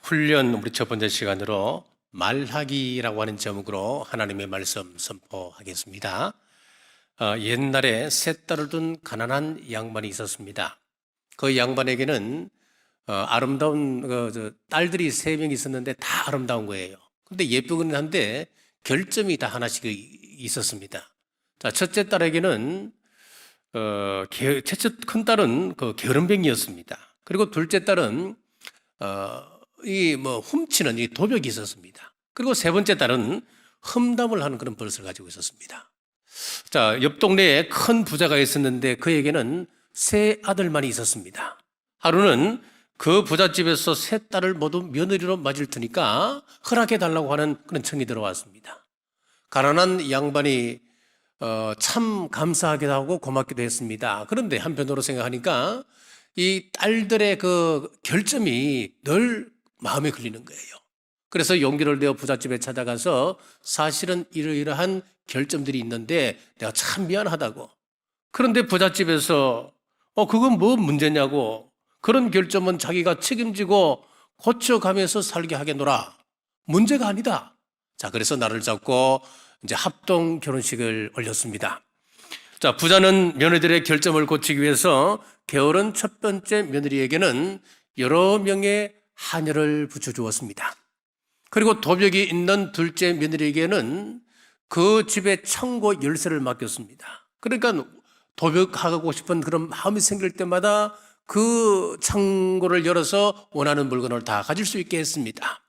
훈련 우리 첫 번째 시간으로 말하기라고 하는 제목으로 하나님의 말씀 선포하겠습니다. 옛날에 세 딸을 둔 가난한 양반이 있었습니다. 그 양반에게는 아름다운 딸들이 세 명 있었는데 다 아름다운 거예요. 근데 예쁘긴 한데 결점이 다 하나씩 있었습니다. 자, 첫째 딸에게는 첫째 큰 딸은 게으름뱅이였습니다. 그리고 둘째 딸은 훔치는 이 도벽이 있었습니다. 그리고 세 번째 딸은 험담을 하는 그런 버릇을 가지고 있었습니다. 자, 옆 동네에 큰 부자가 있었는데 그에게는 세 아들만이 있었습니다. 하루는 그 부잣집에서 세 딸을 모두 며느리로 맞을 테니까 허락해 달라고 하는 그런 청이 들어왔습니다. 가난한 양반이 참 감사하기도 하고 고맙기도 했습니다. 그런데 한편으로 생각하니까 이 딸들의 그 결점이 늘 마음에 걸리는 거예요. 그래서 용기를 내어 부잣집에 찾아가서 사실은 이러이러한 결점들이 있는데 내가 참 미안하다고. 그런데 부잣집에서 그건 뭐 문제냐고. 그런 결점은 자기가 책임지고 고쳐가면서 살게 하겠노라. 문제가 아니다. 자, 그래서 나를 잡고 이제 합동 결혼식을 올렸습니다. 자, 부자는 며느리들의 결점을 고치기 위해서 게으른 첫 번째 며느리에게는 여러 명의 하녀를 붙여주었습니다. 그리고 도벽이 있는 둘째 며느리에게는 그 집의 창고 열쇠를 맡겼습니다. 그러니까 도벽하고 싶은 그런 마음이 생길 때마다 그 창고를 열어서 원하는 물건을 다 가질 수 있게 했습니다.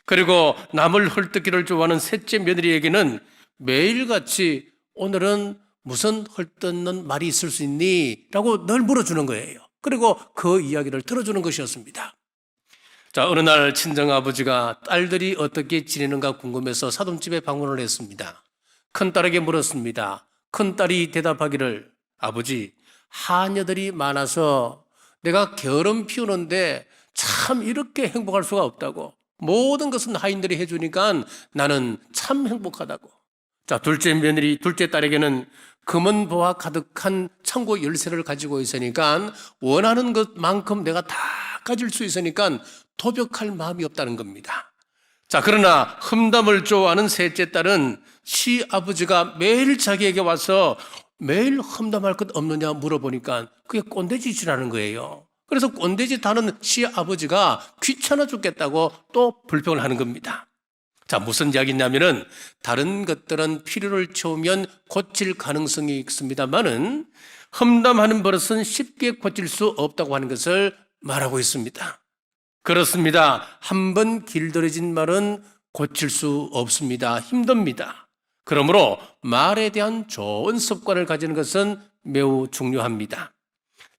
그리고 남을 헐뜯기를 좋아하는 셋째 며느리에게는 매일같이 오늘은 무슨 헐뜯는 말이 있을 수 있니? 라고 늘 물어주는 거예요. 그리고 그 이야기를 들어주는 것이었습니다. 자, 어느 날 친정아버지가 딸들이 어떻게 지내는가 궁금해서 사돈집에 방문을 했습니다. 큰딸에게 물었습니다. 큰딸이 대답하기를, 아버지, 하녀들이 많아서 내가 게으름 피우는데 참 이렇게 행복할 수가 없다고. 모든 것은 하인들이 해주니까 나는 참 행복하다고. 자, 둘째 딸에게는 금은보화 가득한 창고 열쇠를 가지고 있으니까 원하는 것만큼 내가 다 가질 수 있으니까 도벽할 마음이 없다는 겁니다. 자, 그러나 험담을 좋아하는 셋째 딸은 시아버지가 매일 자기에게 와서 매일 험담할 것 없느냐 물어보니까 그게 꼰대짓이라는 거예요. 그래서 꼰대짓 하는 시아버지가 귀찮아 죽겠다고 또 불평을 하는 겁니다. 자, 무슨 이야기냐면은 다른 것들은 필요를 채우면 고칠 가능성이 있습니다만은 험담하는 버릇은 쉽게 고칠 수 없다고 하는 것을 말하고 있습니다. 그렇습니다. 한번 길들여진 말은 고칠 수 없습니다. 힘듭니다. 그러므로 말에 대한 좋은 습관을 가지는 것은 매우 중요합니다.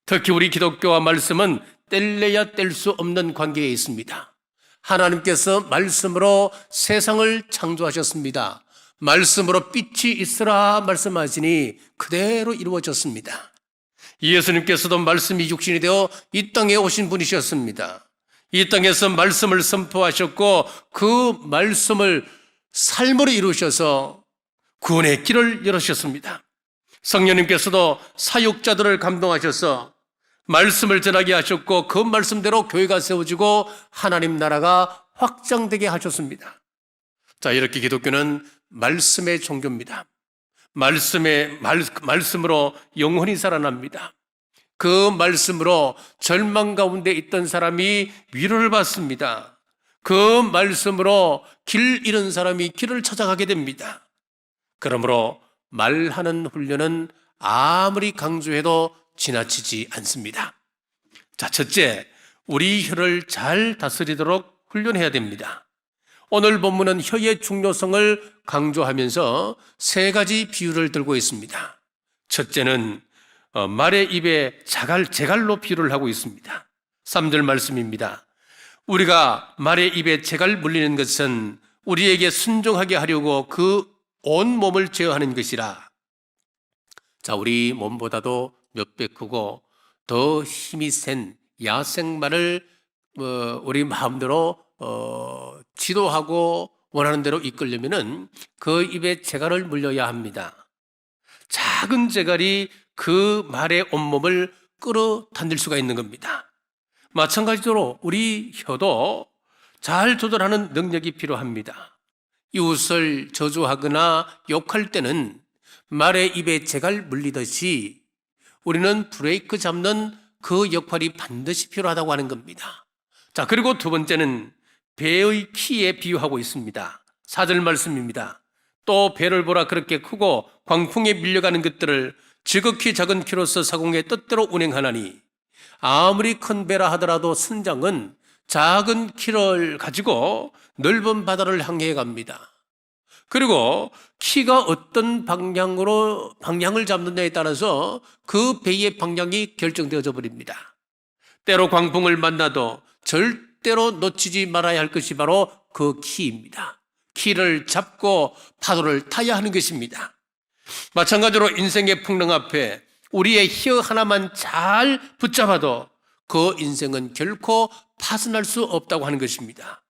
특히 우리 기독교와 말씀은 뗄래야 뗄 수 없는 관계에 있습니다. 하나님께서 말씀으로 세상을 창조하셨습니다. 말씀으로 빛이 있으라 말씀하시니 그대로 이루어졌습니다. 예수님께서도 말씀이 육신이 되어 이 땅에 오신 분이셨습니다. 이 땅에서 말씀을 선포하셨고 그 말씀을 삶으로 이루셔서 구원의 길을 열으셨습니다. 성령님께서도 사역자들을 감동하셔서 말씀을 전하게 하셨고 그 말씀대로 교회가 세워지고 하나님 나라가 확장되게 하셨습니다. 자, 이렇게 기독교는 말씀의 종교입니다. 말씀으로 영혼이 살아납니다. 그 말씀으로 절망 가운데 있던 사람이 위로를 받습니다. 그 말씀으로 길 잃은 사람이 길을 찾아가게 됩니다. 그러므로 말하는 훈련은 아무리 강조해도 지나치지 않습니다. 자, 첫째, 우리 혀를 잘 다스리도록 훈련해야 됩니다. 오늘 본문은 혀의 중요성을 강조하면서 세 가지 비유를 들고 있습니다. 첫째는 말의 입에 재갈로 비유를 하고 있습니다. 3절 말씀입니다. 우리가 말의 입에 재갈 물리는 것은 우리에게 순종하게 하려고 그 온 몸을 제어하는 것이라. 자, 우리 몸보다도 몇 배 크고 더 힘이 센 야생마를 우리 마음대로 지도하고 원하는 대로 이끌려면은 그 입에 재갈을 물려야 합니다. 작은 재갈이 그 말의 온몸을 끌어당길 수가 있는 겁니다. 마찬가지로 우리 혀도 잘 조절하는 능력이 필요합니다. 이웃을 저주하거나 욕할 때는 말의 입에 재갈 물리듯이 우리는 브레이크 잡는 그 역할이 반드시 필요하다고 하는 겁니다. 자, 그리고 두 번째는 배의 키에 비유하고 있습니다. 4절 말씀입니다. 또 배를 보라, 그렇게 크고 광풍에 밀려가는 것들을 지극히 작은 키로서 사공의 뜻대로 운행하나니, 아무리 큰 배라 하더라도 선장은 작은 키를 가지고 넓은 바다를 항해해 갑니다. 그리고 키가 어떤 방향을 잡느냐에 따라서 그 배의 방향이 결정되어져 버립니다. 때로 광풍을 만나도 절대로 놓치지 말아야 할 것이 바로 그 키입니다. 키를 잡고 파도를 타야 하는 것입니다. 마찬가지로 인생의 풍랑 앞에 우리의 혀 하나만 잘 붙잡아도 그 인생은 결코 파손할 수 없다고 하는 것입니다.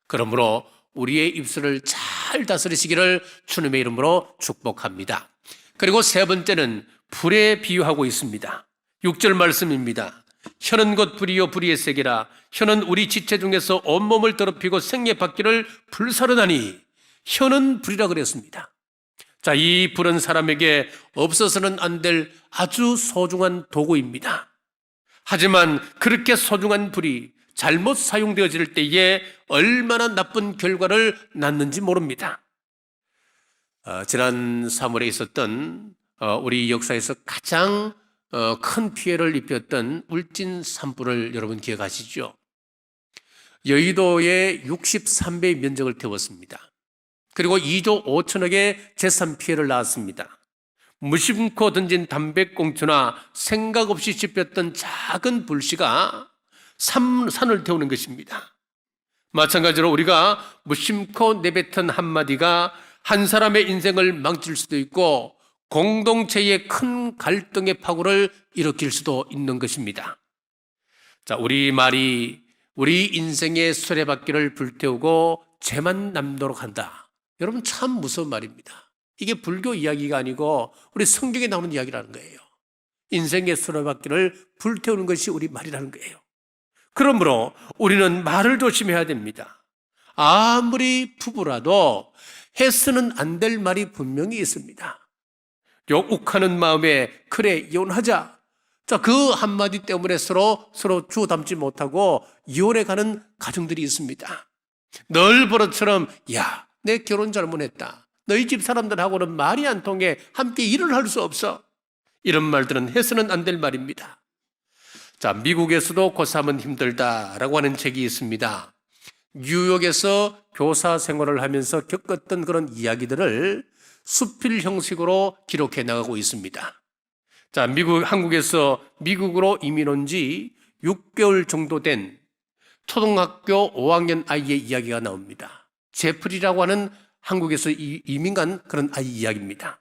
그러므로 우리의 입술을 잘 다스리시기를 주님의 이름으로 축복합니다. 그리고 세 번째는 불에 비유하고 있습니다. 6절 말씀입니다. 혀는 곧 불이요 불의의 세계라. 혀는 우리 지체 중에서 온몸을 더럽히고 생애 받기를 불사르다니. 혀는 불이라 그랬습니다. 자, 이 불은 사람에게 없어서는 안 될 아주 소중한 도구입니다. 하지만 그렇게 소중한 불이 잘못 사용되어질 때에 얼마나 나쁜 결과를 낳는지 모릅니다. 지난 3월에 있었던 우리 역사에서 가장 큰 피해를 입혔던 울진 산불을 여러분 기억하시죠? 여의도의 63배의 면적을 태웠습니다. 그리고 2조 5천억의 재산 피해를 낳았습니다. 무심코 던진 담배꽁초나 생각 없이 짚혔던 작은 불씨가 산을 태우는 것입니다. 마찬가지로 우리가 무심코 내뱉은 한마디가 한 사람의 인생을 망칠 수도 있고 공동체의 큰 갈등의 파고를 일으킬 수도 있는 것입니다. 자, 우리 말이 우리 인생의 수레바퀴를 불태우고 죄만 남도록 한다. 여러분, 참 무서운 말입니다. 이게 불교 이야기가 아니고 우리 성경에 나오는 이야기라는 거예요. 인생의 수레바퀴를 불태우는 것이 우리 말이라는 거예요. 그러므로 우리는 말을 조심해야 됩니다. 아무리 부부라도 해서는 안 될 말이 분명히 있습니다. 욱하는 마음에 그래 이혼하자. 자, 그 한마디 때문에 서로 주워 담지 못하고 이혼해 가는 가정들이 있습니다. 늘 버릇처럼 야, 내 결혼 잘못했다. 너희 집 사람들하고는 말이 안 통해 함께 일을 할 수 없어. 이런 말들은 해서는 안 될 말입니다. 자, 미국에서도 고3은 힘들다라고 하는 책이 있습니다. 뉴욕에서 교사 생활을 하면서 겪었던 그런 이야기들을 수필 형식으로 기록해 나가고 있습니다. 자, 한국에서 미국으로 이민 온 지 6개월 정도 된 초등학교 5학년 아이의 이야기가 나옵니다. 제프리라고 하는 한국에서 이민 간 그런 아이 이야기입니다.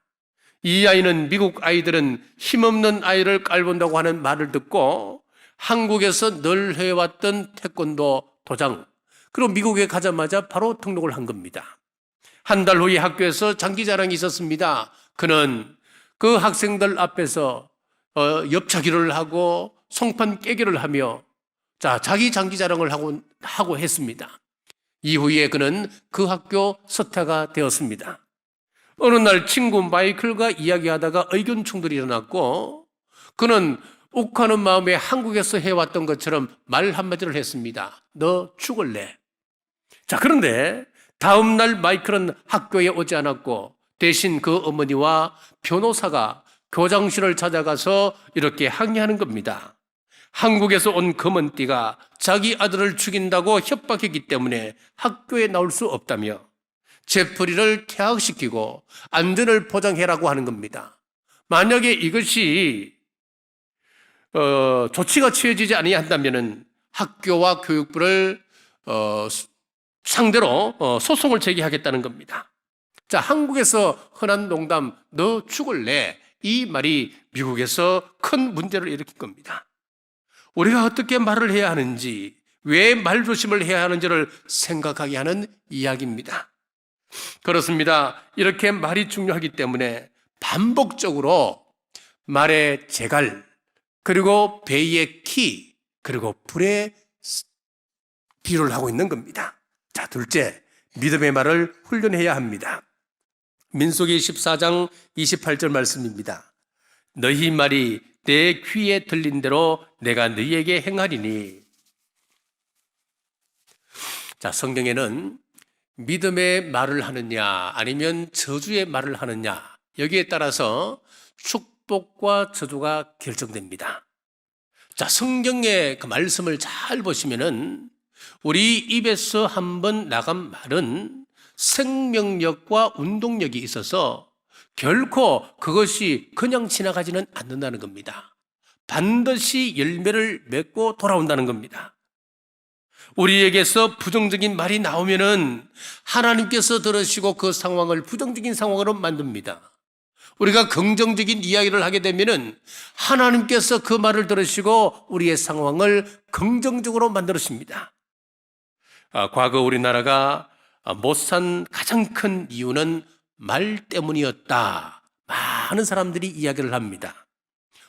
이 아이는 미국 아이들은 힘없는 아이를 깔본다고 하는 말을 듣고 한국에서 늘 해왔던 태권도 도장, 그리고 미국에 가자마자 바로 등록을 한 겁니다. 한 달 후에 학교에서 장기자랑이 있었습니다. 그는 그 학생들 앞에서 옆차기를 하고 송판 깨기를 하며 자기 장기자랑을 하고 했습니다. 이후에 그는 그 학교 스타가 되었습니다. 어느 날 친구 마이클과 이야기하다가 의견 충돌이 일어났고 그는 욱하는 마음에 한국에서 해왔던 것처럼 말 한마디를 했습니다. 너 죽을래? 자, 그런데 다음 날 마이클은 학교에 오지 않았고 대신 그 어머니와 변호사가 교장실을 찾아가서 이렇게 항의하는 겁니다. 한국에서 온 검은띠가 자기 아들을 죽인다고 협박했기 때문에 학교에 나올 수 없다며 제프리를 퇴학시키고 안전을 보장해라고 하는 겁니다. 만약에 이것이 조치가 취해지지 아니한다면 학교와 교육부를 상대로 소송을 제기하겠다는 겁니다. 자, 한국에서 흔한 농담 너 죽을래? 이 말이 미국에서 큰 문제를 일으킨 겁니다. 우리가 어떻게 말을 해야 하는지, 왜 말조심을 해야 하는지를 생각하게 하는 이야기입니다. 그렇습니다. 이렇게 말이 중요하기 때문에 반복적으로 말의 재갈, 그리고 배의 키, 그리고 불에 비유를 하고 있는 겁니다. 자, 둘째, 믿음의 말을 훈련해야 합니다. 민수기 14장 28절 말씀입니다. 너희 말이 내 귀에 들린 대로 내가 너희에게 행하리니. 자, 성경에는 믿음의 말을 하느냐 아니면 저주의 말을 하느냐, 여기에 따라서 축복과 저주가 결정됩니다. 자, 성경의 그 말씀을 잘 보시면은 우리 입에서 한번 나간 말은 생명력과 운동력이 있어서 결코 그것이 그냥 지나가지는 않는다는 겁니다. 반드시 열매를 맺고 돌아온다는 겁니다. 우리에게서 부정적인 말이 나오면은 하나님께서 들으시고 그 상황을 부정적인 상황으로 만듭니다. 우리가 긍정적인 이야기를 하게 되면은 하나님께서 그 말을 들으시고 우리의 상황을 긍정적으로 만들으십니다. 과거 우리나라가 못 산 가장 큰 이유는 말 때문이었다. 많은 사람들이 이야기를 합니다.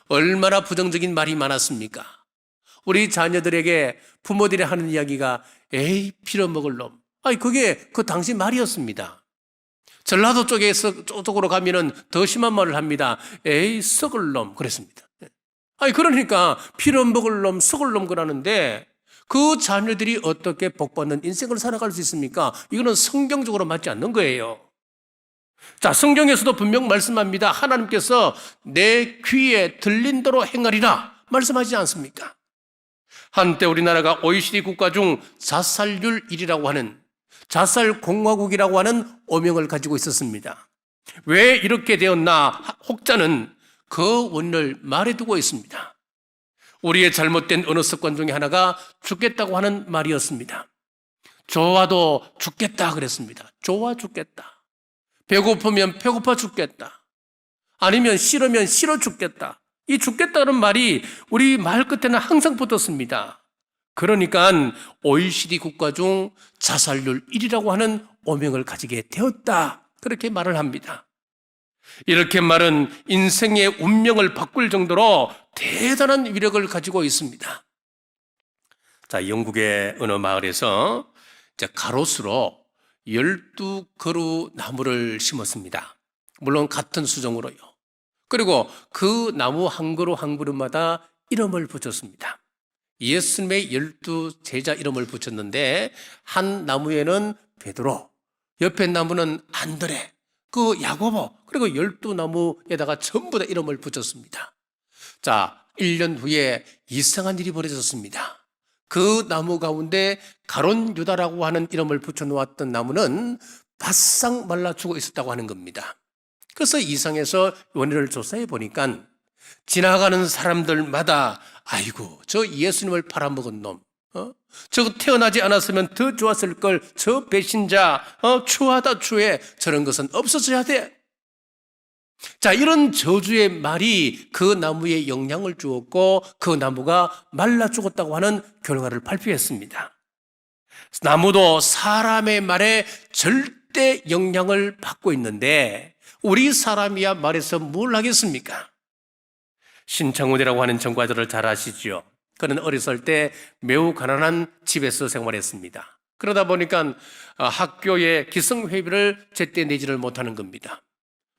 얼마나 부정적인 말이 많았습니까? 우리 자녀들에게 부모들이 하는 이야기가 에이 빌어먹을 놈. 아니 그게 그 당시 말이었습니다. 전라도 쪽으로 가면은 더 심한 말을 합니다. 에이 썩을 놈 그랬습니다. 아니 그러니까 빌어먹을 놈 썩을 놈 그러는데 그 자녀들이 어떻게 복받는 인생을 살아갈 수 있습니까? 이거는 성경적으로 맞지 않는 거예요. 자, 성경에서도 분명 말씀합니다. 하나님께서 내 귀에 들린 대로 행하리라 말씀하지 않습니까? 한때 우리나라가 OECD 국가 중 자살률 1위라고 하는 자살공화국이라고 하는 오명을 가지고 있었습니다. 왜 이렇게 되었나? 혹자는 그 원인을 말해두고 있습니다. 우리의 잘못된 언어 습관 중에 하나가 죽겠다고 하는 말이었습니다. 좋아도 죽겠다 그랬습니다. 좋아 죽겠다. 배고프면 배고파 죽겠다. 아니면 싫으면 싫어 죽겠다. 이 죽겠다는 말이 우리 말 끝에는 항상 붙었습니다. 그러니까 OECD 국가 중 자살률 1위라고 하는 오명을 가지게 되었다. 그렇게 말을 합니다. 이렇게 말은 인생의 운명을 바꿀 정도로 대단한 위력을 가지고 있습니다. 자, 영국의 어느 마을에서 가로수로 12그루 나무를 심었습니다. 물론 같은 수종으로요. 그리고 그 나무 한 그루 한 그루마다 이름을 붙였습니다. 예수님의 12제자 이름을 붙였는데 한 나무에는 베드로, 옆에 나무는 안드레, 그 야고보, 그리고 12나무에다가 전부 다 이름을 붙였습니다. 자, 1년 후에 이상한 일이 벌어졌습니다. 그 나무 가운데 가론 유다라고 하는 이름을 붙여놓았던 나무는 바싹 말라 죽어 있었다고 하는 겁니다. 그래서 이상해서 원인을 조사해 보니까 지나가는 사람들마다 아이고 저 예수님을 팔아먹은 놈, 저거 태어나지 않았으면 더 좋았을 걸, 저 배신자, 추하다 추해, 저런 것은 없어져야 돼. 자, 이런 저주의 말이 그 나무에 영향을 주었고 그 나무가 말라 죽었다고 하는 결과를 발표했습니다. 나무도 사람의 말에 절대 영향을 받고 있는데 우리 사람이야 말해서 뭘 하겠습니까? 신창훈이라고 하는 전과자를 잘 아시죠? 그는 어렸을 때 매우 가난한 집에서 생활했습니다. 그러다 보니까 학교에 기성회비를 제때 내지를 못하는 겁니다.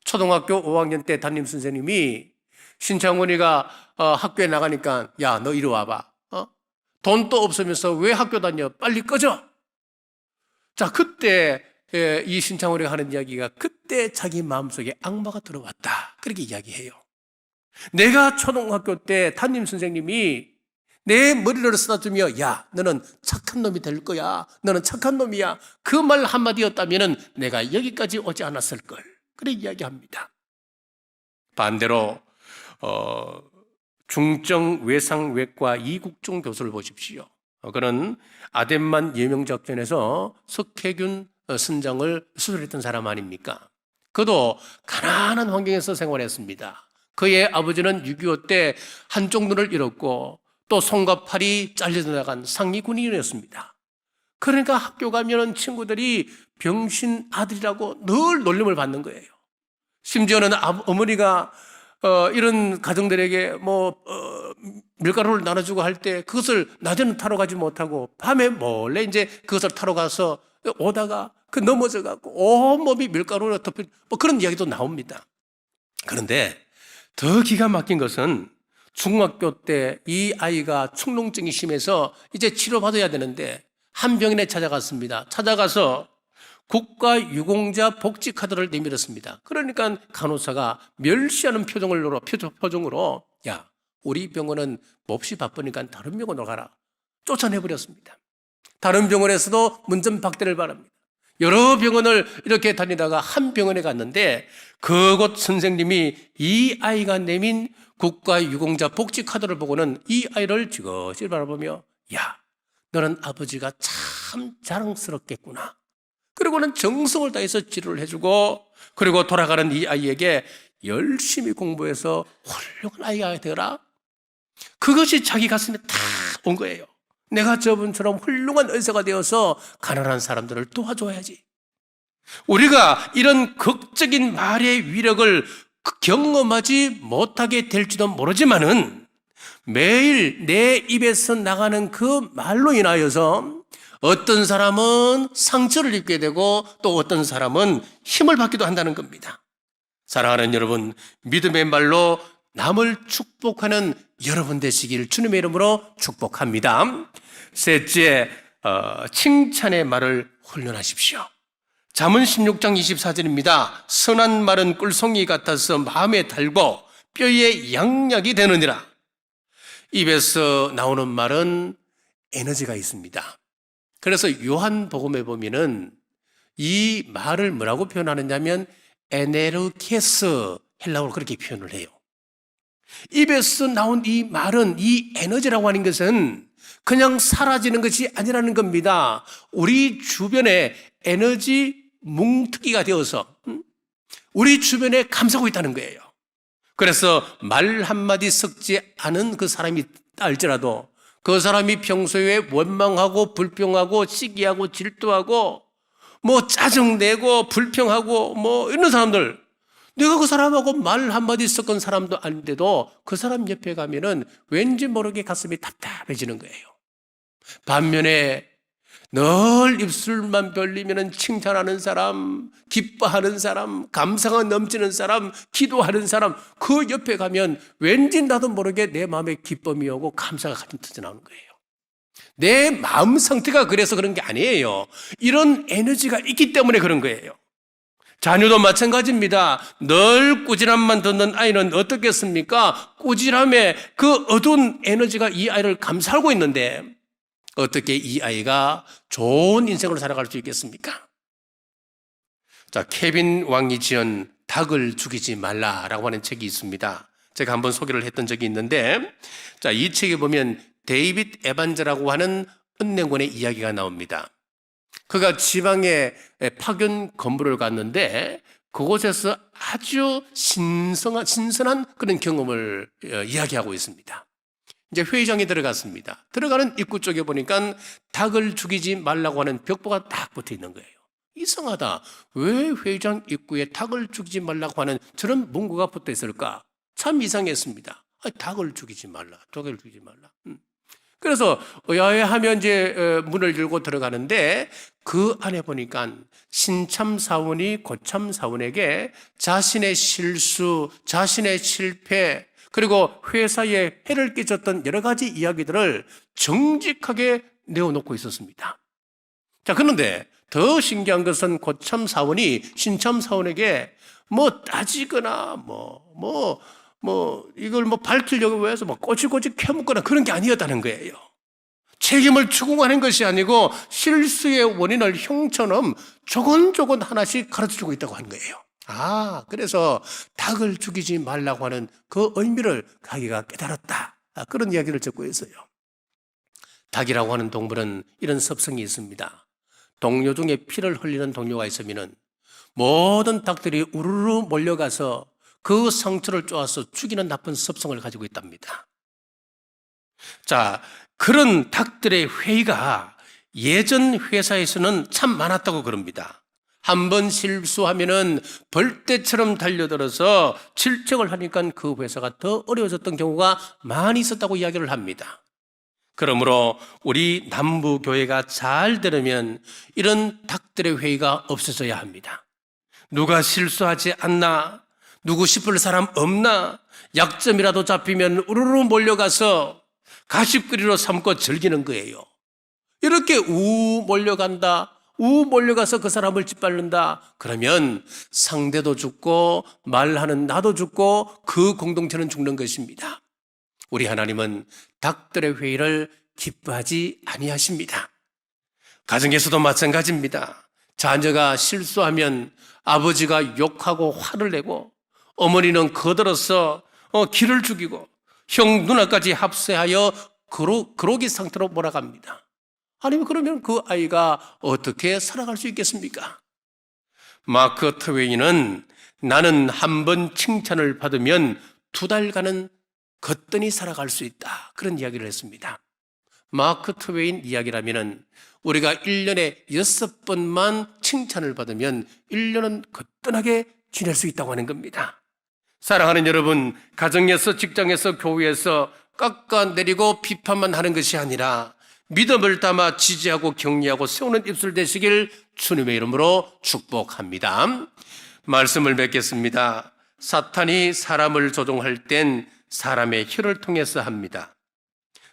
초등학교 5학년 때 담임 선생님이 신창훈이가 학교에 나가니까 야, 너 이리 와봐. 돈도 없으면서 왜 학교 다녀? 빨리 꺼져. 자, 그때 이 신창훈이가 하는 이야기가 그때 자기 마음속에 악마가 들어왔다. 그렇게 이야기해요. 내가 초등학교 때 담임 선생님이 내 머리를 쓰다듬으며 야, 너는 착한 놈이 될 거야. 너는 착한 놈이야. 그 말 한마디였다면 내가 여기까지 오지 않았을 걸. 그래 이야기합니다. 반대로 중증 외상외과 이국종 교수를 보십시오. 그는 아덴만 예명작전에서 석회균 선장을 수술했던 사람 아닙니까? 그도 가난한 환경에서 생활했습니다. 그의 아버지는 6.25 때 한쪽 눈을 잃었고 또 손과 팔이 잘려 나간 상위 군인이었습니다. 그러니까 학교 가면 친구들이 병신 아들이라고 늘 놀림을 받는 거예요. 심지어는 어머니가 이런 가정들에게 밀가루를 나눠주고 할 때 그것을 낮에는 타러 가지 못하고 밤에 몰래 이제 그것을 타러 가서 오다가 그 넘어져 갖고 온몸이 밀가루로 덮여 그런 이야기도 나옵니다. 그런데 더 기가 막힌 것은 중학교 때 이 아이가 축농증이 심해서 이제 치료받아야 되는데 한 병원에 찾아갔습니다. 찾아가서 국가유공자 복지카드를 내밀었습니다. 그러니까 간호사가 멸시하는 표정으로 야, 우리 병원은 몹시 바쁘니까 다른 병원으로 가라. 쫓아내버렸습니다. 다른 병원에서도 문전박대를 바랍니다. 여러 병원을 이렇게 다니다가 한 병원에 갔는데 그곳 선생님이 이 아이가 내민 국가유공자 복지카드를 보고는 이 아이를 지그시 바라보며 야, 너는 아버지가 참 자랑스럽겠구나. 그리고는 정성을 다해서 치료를 해주고 그리고 돌아가는 이 아이에게 열심히 공부해서 훌륭한 아이가 되어라. 그것이 자기 가슴에 다 온 거예요. 내가 저분처럼 훌륭한 의사가 되어서 가난한 사람들을 도와줘야지. 우리가 이런 극적인 말의 위력을 경험하지 못하게 될지도 모르지만은 매일 내 입에서 나가는 그 말로 인하여서 어떤 사람은 상처를 입게 되고 또 어떤 사람은 힘을 받기도 한다는 겁니다. 사랑하는 여러분, 믿음의 말로 남을 축복하는 여러분 되시길 주님의 이름으로 축복합니다. 셋째, 칭찬의 말을 훈련하십시오. 잠언 16장 24절입니다. 선한 말은 꿀송이 같아서 마음에 달고 뼈에 양약이 되느니라. 입에서 나오는 말은 에너지가 있습니다. 그래서 요한복음에 보면은 이 말을 뭐라고 표현하느냐면 에네르케스, 헬라어로 그렇게 표현을 해요. 입에서 나온 이 말은, 이 에너지라고 하는 것은 그냥 사라지는 것이 아니라는 겁니다. 우리 주변에 에너지 뭉툭이가 되어서 우리 주변에 감싸고 있다는 거예요. 그래서 말 한마디 섞지 않은 그 사람이 알지라도 그 사람이 평소에 원망하고 불평하고 시기하고 질투하고 짜증내고 불평하고 이런 사람들, 내가 그 사람하고 말 한마디 섞은 사람도 아닌데도 그 사람 옆에 가면은 왠지 모르게 가슴이 답답해지는 거예요. 반면에 늘 입술만 벌리면 칭찬하는 사람, 기뻐하는 사람, 감사가 넘치는 사람, 기도하는 사람, 그 옆에 가면 왠지 나도 모르게 내 마음에 기쁨이 오고 감사가 가슴 터져나오는 거예요. 내 마음 상태가 그래서 그런 게 아니에요. 이런 에너지가 있기 때문에 그런 거예요. 자녀도 마찬가지입니다. 늘 꾸지람만 듣는 아이는 어떻겠습니까? 꾸지람에 그 어두운 에너지가 이 아이를 감싸고 있는데 어떻게 이 아이가 좋은 인생을 살아갈 수 있겠습니까? 자, 케빈 왕이 지은 닭을 죽이지 말라라고 하는 책이 있습니다. 제가 한번 소개를 했던 적이 있는데, 자, 이 책에 보면 데이빗 에반즈라고 하는 은행원의 이야기가 나옵니다. 그가 지방에 파견 근무를 갔는데 그곳에서 아주 신선한 그런 경험을 이야기하고 있습니다. 이제 회의장에 들어갔습니다. 들어가는 입구 쪽에 보니까 닭을 죽이지 말라고 하는 벽보가 딱 붙어 있는 거예요. 이상하다. 왜 회의장 입구에 닭을 죽이지 말라고 하는 저런 문구가 붙어 있을까? 참 이상했습니다. 닭을 죽이지 말라. 닭을 죽이지 말라. 그래서 의아해하면 이제 문을 열고 들어가는데 그 안에 보니까 신참 사원이 고참 사원에게 자신의 실수, 자신의 실패, 그리고 회사에 해를 끼쳤던 여러 가지 이야기들을 정직하게 내어놓고 있었습니다. 자, 그런데 더 신기한 것은 고참 사원이 신참 사원에게 따지거나 이걸 밝히려고 해서 꼬치꼬치 캐묻거나 그런 게 아니었다는 거예요. 책임을 추궁하는 것이 아니고 실수의 원인을 형처럼 조곤조곤 하나씩 가르쳐주고 있다고 하는 거예요. 그래서 닭을 죽이지 말라고 하는 그 의미를 자기가 깨달았다. 그런 이야기를 듣고 있어요. 닭이라고 하는 동물은 이런 습성이 있습니다. 동료 중에 피를 흘리는 동료가 있으면 모든 닭들이 우르르 몰려가서 그 상처를 쪼아서 죽이는 나쁜 습성을 가지고 있답니다. 자, 그런 닭들의 회의가 예전 회사에서는 참 많았다고 그럽니다. 한번 실수하면은 벌떼처럼 달려들어서 질책을 하니까 그 회사가 더 어려워졌던 경우가 많이 있었다고 이야기를 합니다. 그러므로 우리 남부교회가 잘 들으면 이런 닭들의 회의가 없어져야 합니다. 누가 실수하지 않나? 누구 싶을 사람 없나? 약점이라도 잡히면 우르르 몰려가서 가십거리로 삼고 즐기는 거예요. 이렇게 몰려간다. 몰려가서 그 사람을 짓밟는다. 그러면 상대도 죽고 말하는 나도 죽고 그 공동체는 죽는 것입니다. 우리 하나님은 닭들의 회의를 기뻐하지 아니하십니다. 가정에서도 마찬가지입니다. 자녀가 실수하면 아버지가 욕하고 화를 내고 어머니는 거들어서 기를 죽이고 형 누나까지 합세하여 그러기 상태로 몰아갑니다. 아니면 그러면 그 아이가 어떻게 살아갈 수 있겠습니까? 마크 트웨이는 나는 한 번 칭찬을 받으면 2달간은 거뜬히 살아갈 수 있다. 그런 이야기를 했습니다. 마크 트웨인 이야기라면 우리가 1년에 6번만 칭찬을 받으면 1년은 거뜬하게 지낼 수 있다고 하는 겁니다. 사랑하는 여러분, 가정에서, 직장에서, 교회에서 깎아내리고 비판만 하는 것이 아니라 믿음을 담아 지지하고 격려하고 세우는 입술 되시길 주님의 이름으로 축복합니다. 말씀을 맺겠습니다. 사탄이 사람을 조종할 땐 사람의 혀를 통해서 합니다.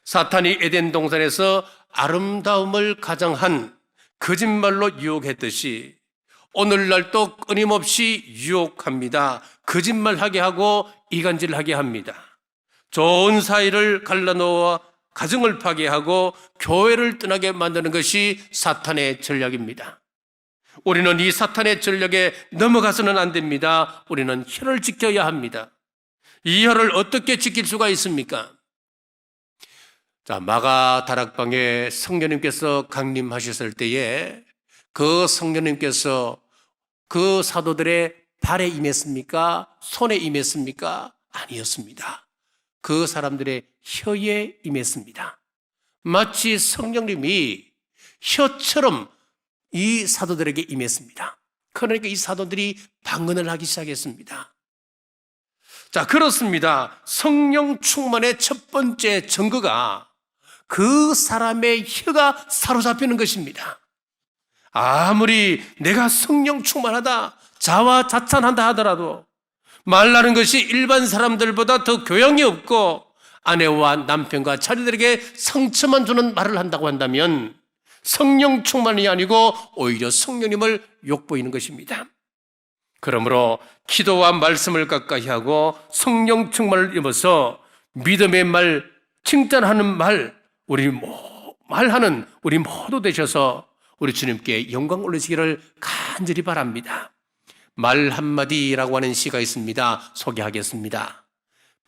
사탄이 에덴 동산에서 아름다움을 가장한 거짓말로 유혹했듯이 오늘날도 끊임없이 유혹합니다. 거짓말하게 하고 이간질하게 합니다. 좋은 사이를 갈라놓아 가정을 파괴하고 교회를 떠나게 만드는 것이 사탄의 전략입니다. 우리는 이 사탄의 전략에 넘어가서는 안 됩니다. 우리는 혀를 지켜야 합니다. 이 혀를 어떻게 지킬 수가 있습니까? 자, 마가 다락방에 성령님께서 강림하셨을 때에 그 성령님께서 그 사도들의 발에 임했습니까? 손에 임했습니까? 아니었습니다. 그 사람들의 혀에 임했습니다. 마치 성령님이 혀처럼 이 사도들에게 임했습니다. 그러니까 이 사도들이 방언을 하기 시작했습니다. 자, 그렇습니다. 성령 충만의 첫 번째 증거가 그 사람의 혀가 사로잡히는 것입니다. 아무리 내가 성령 충만하다, 자화자찬한다 하더라도 말하는 것이 일반 사람들보다 더 교양이 없고 아내와 남편과 자녀들에게 상처만 주는 말을 한다고 한다면 성령 충만이 아니고 오히려 성령님을 욕보이는 것입니다. 그러므로 기도와 말씀을 가까이 하고 성령 충만을 입어서 믿음의 말, 칭찬하는 말, 말하는 우리 모두 되셔서 우리 주님께 영광 올리시기를 간절히 바랍니다. 말 한마디라고 하는 시가 있습니다. 소개하겠습니다.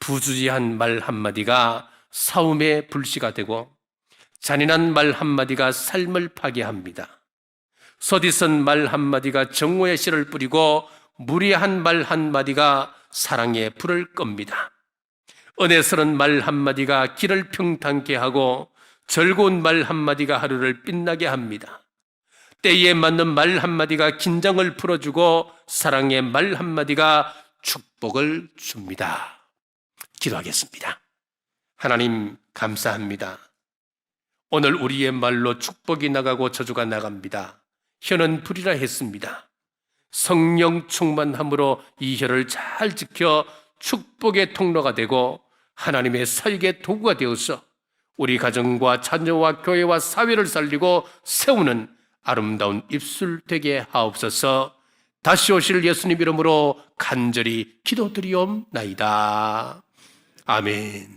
부주지한 말 한마디가 싸움의 불씨가 되고 잔인한 말 한마디가 삶을 파괴합니다. 서디선 말 한마디가 정오의 씨를 뿌리고 무리한 말 한마디가 사랑의 불을 겁니다. 은혜스러운 말 한마디가 길을 평탄케 하고 즐거운 말 한마디가 하루를 빛나게 합니다. 때에 맞는 말 한마디가 긴장을 풀어주고 사랑의 말 한마디가 축복을 줍니다. 기도하겠습니다. 하나님 감사합니다. 오늘 우리의 말로 축복이 나가고 저주가 나갑니다. 혀는 불이라 했습니다. 성령 충만함으로 이 혀를 잘 지켜 축복의 통로가 되고 하나님의 사역의 도구가 되어서 우리 가정과 자녀와 교회와 사회를 살리고 세우는 아름다운 입술 되게 하옵소서. 다시 오실 예수님 이름으로 간절히 기도드리옵나이다. 아멘.